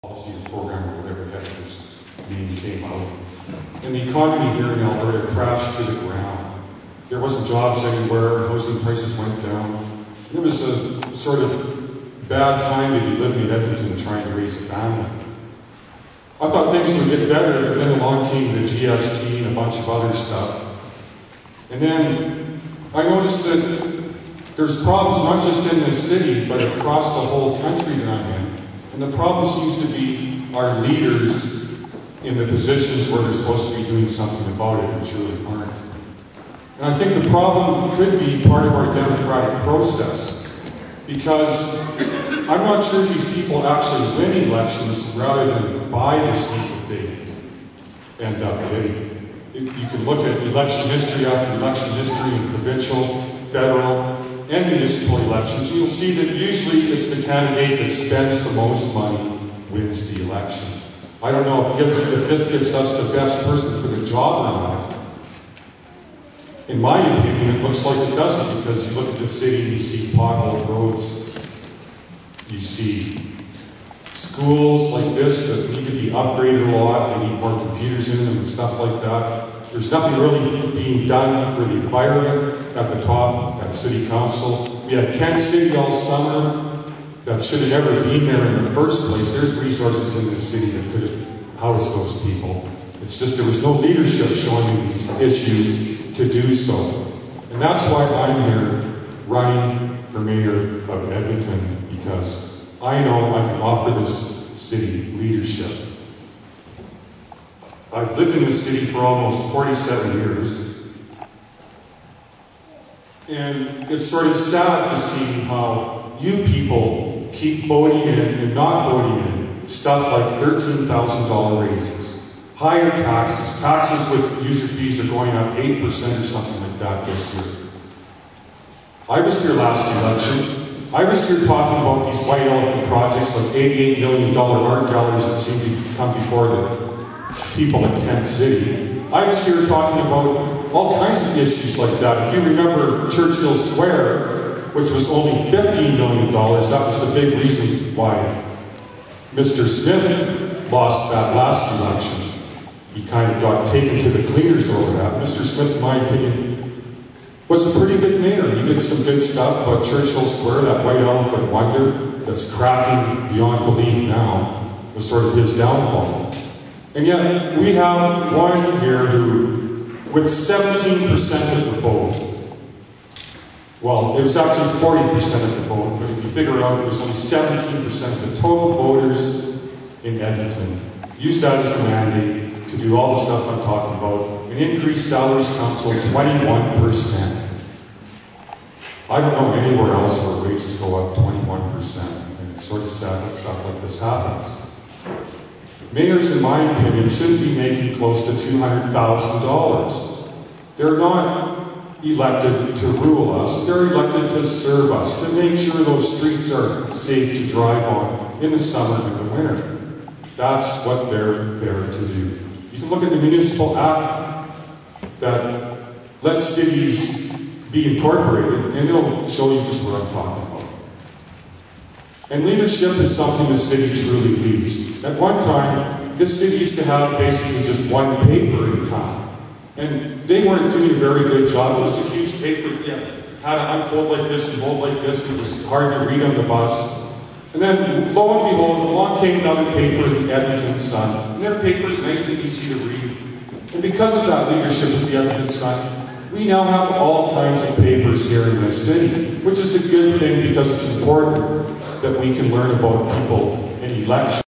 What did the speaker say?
policy or program or whatever the heck this name came out. And the economy here in Alberta crashed to the ground. There wasn't jobs anywhere, housing prices went down. It was a sort of bad time to be living in Edmonton trying to raise a family. I thought things would get better, but then along came the GST and a bunch of other stuff. And then I noticed that there's problems not just in this city, but across the whole country that I'm in. And the problem seems to be our leaders in the positions where they're supposed to be doing something about it, which really aren't. And I think the problem could be part of our democratic process, because I'm not sure these people actually win elections rather than buy the seat that they end up getting. You can look at election history after election history in provincial, federal, and municipal elections. You'll see that usually it's the candidate that spends the most money wins the election. I don't know if this gives us the best person for the job or not. In my opinion, it looks like it doesn't, because you look at the city and you see pothole roads, you see schools like this that need to be upgraded a lot, they need more computers in them and stuff like that. There's nothing really being done for the environment at the top, at City Council. We had Kent City all summer that should have never been there in the first place. There's resources in this city that could have housed those people. It's just there was no leadership showing these issues to do so. And that's why I'm here running for Mayor of Edmonton, because I know I can offer this city leadership. I've lived in this city for almost 47 years. And it's sort of sad to see how you people keep voting in and not voting in stuff like $13,000 raises, higher taxes, taxes with user fees are going up 8% or something like that this year. I was here last election. I was here talking about these white elephant projects like $88 million art galleries that seem to come before the people in Kent City. I was here talking about all kinds of issues like that. If you remember Churchill Square, which was only $15 million, that was the big reason why Mr. Smith lost that last election. He kind of got taken to the cleaners over that. Mr. Smith, in my opinion, was a pretty good mayor. He did some good stuff, but Churchill Square, that white elephant wonder that's cracking beyond belief now, was sort of his downfall. And yet, we have one here who, with 17% of the vote, well, it was actually 40% of the vote, but if you figure out it was only 17% of the total voters in Edmonton, used that as a mandate to do all the stuff I'm talking about, and increase salaries council 21%. I don't know anywhere else where wages go up 21%, and it's sort of sad that stuff like this happens. Mayors, in my opinion, shouldn't be making close to $200,000. They're not elected to rule us. They're elected to serve us, to make sure those streets are safe to drive on in the summer and the winter. That's what they're there to do. You can look at the municipal act that lets cities be incorporated, and it'll show you just what I'm talking about. And leadership is something the city truly needs. At one time, this city used to have basically just one paper in town. And they weren't doing a very good job. It was a huge paper, had to unfold like this and hold like this, and it was hard to read on the bus. And then, lo and behold, along came another paper, the Edmonton Sun. And their paper's nice and easy to read. And because of that leadership of the Edmonton Sun, we now have all kinds of papers here in this city, which is a good thing because it's important that we can learn about people in elections.